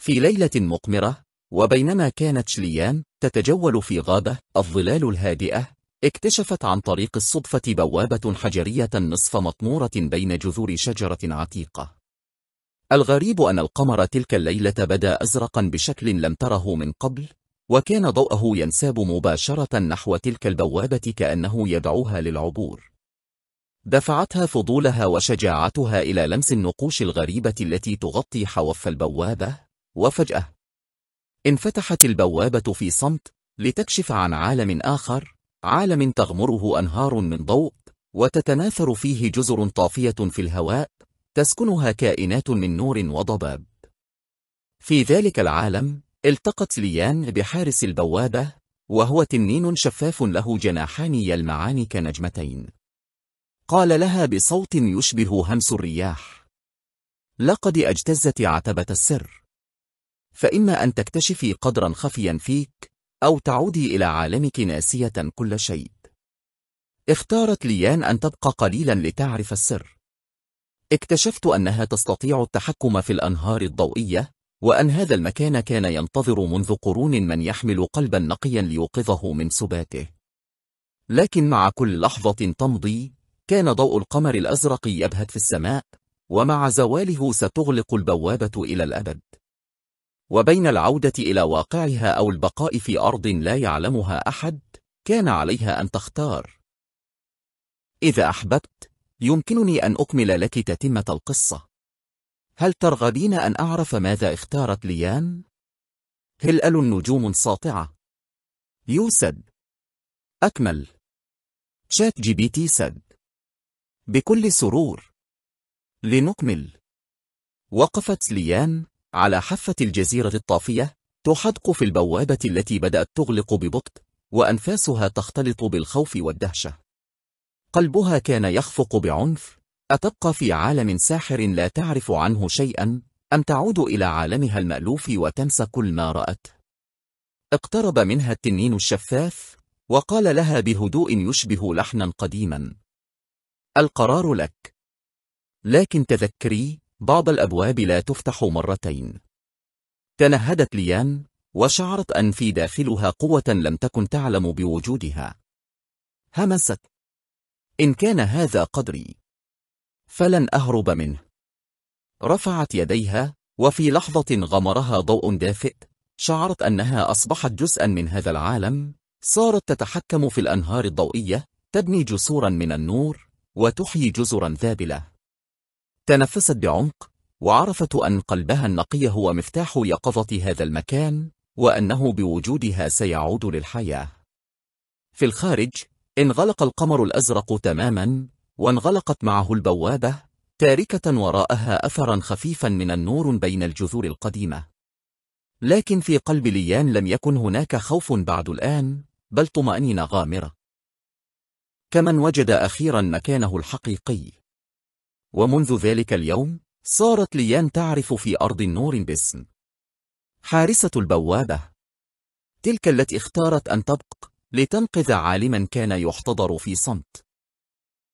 في ليلة مقمرة، وبينما كانت شليان تتجول في غابة الظلال الهادئة، اكتشفت عن طريق الصدفة بوابة حجرية نصف مطمورة بين جذور شجرة عتيقة. الغريب أن القمر تلك الليلة بدا أزرقا بشكل لم تره من قبل، وكان ضوءه ينساب مباشرة نحو تلك البوابة كأنه يدعوها للعبور. دفعتها فضولها وشجاعتها إلى لمس النقوش الغريبة التي تغطي حواف البوابة، وفجأة انفتحت البوابة في صمت لتكشف عن عالم آخر، عالم تغمره أنهار من ضوء، وتتناثر فيه جزر طافية في الهواء، تسكنها كائنات من نور وضباب. في ذلك العالم التقت ليان بحارس البوابة، وهو تنين شفاف له جناحان يلمعان كنجمتين. قال لها بصوت يشبه همس الرياح: لقد اجتزت عتبة السر، فإما أن تكتشفي قدرا خفيا فيك، أو تعودي إلى عالمك ناسية كل شيء. اختارت ليان أن تبقى قليلا لتعرف السر. اكتشفت أنها تستطيع التحكم في الأنهار الضوئية، وأن هذا المكان كان ينتظر منذ قرون من يحمل قلبا نقيا ليوقظه من سباته. لكن مع كل لحظة تمضي كان ضوء القمر الأزرق يبهت في السماء، ومع زواله ستغلق البوابة إلى الأبد. وبين العودة إلى واقعها أو البقاء في أرض لا يعلمها أحد، كان عليها أن تختار. إذا أحببت يمكنني أن أكمل لك تتمة القصة. هل ترغبين أن أعرف ماذا اختارت ليان؟ هلال نجوم ساطعة. يوسد. أكمل. شات جي بي تي سد. بكل سرور. لنكمل. وقفت ليان على حافة الجزيرة الطافية، تحدق في البوابة التي بدأت تغلق ببطء، وأنفاسها تختلط بالخوف والدهشة. قلبها كان يخفق بعنف. أتبقى في عالم ساحر لا تعرف عنه شيئا، أم تعود إلى عالمها المألوف وتنسى كل ما رأته؟ اقترب منها التنين الشفاف، وقال لها بهدوء يشبه لحنا قديما: القرار لك، لكن تذكري بعض الأبواب لا تفتح مرتين. تنهدت ليان، وشعرت أن في داخلها قوة لم تكن تعلم بوجودها. همست: إن كان هذا قدري فلن أهرب منه. رفعت يديها، وفي لحظة غمرها ضوء دافئ. شعرت أنها أصبحت جزءا من هذا العالم، صارت تتحكم في الأنهار الضوئية، تبني جسورا من النور، وتحيي جزرا ذابلة. تنفست بعمق، وعرفت أن قلبها النقي هو مفتاح يقظة هذا المكان، وأنه بوجودها سيعود للحياة. في الخارج انغلق القمر الأزرق تماما، وانغلقت معه البوابة، تاركة وراءها أثرا خفيفا من النور بين الجذور القديمة. لكن في قلب ليان لم يكن هناك خوف بعد الآن، بل طمأنينة غامرة، كمن وجد أخيرا مكانه الحقيقي. ومنذ ذلك اليوم صارت ليان تعرف في أرض النور باسم حارسة البوابة، تلك التي اختارت أن تبقى لتنقذ عالما كان يحتضر في صمت.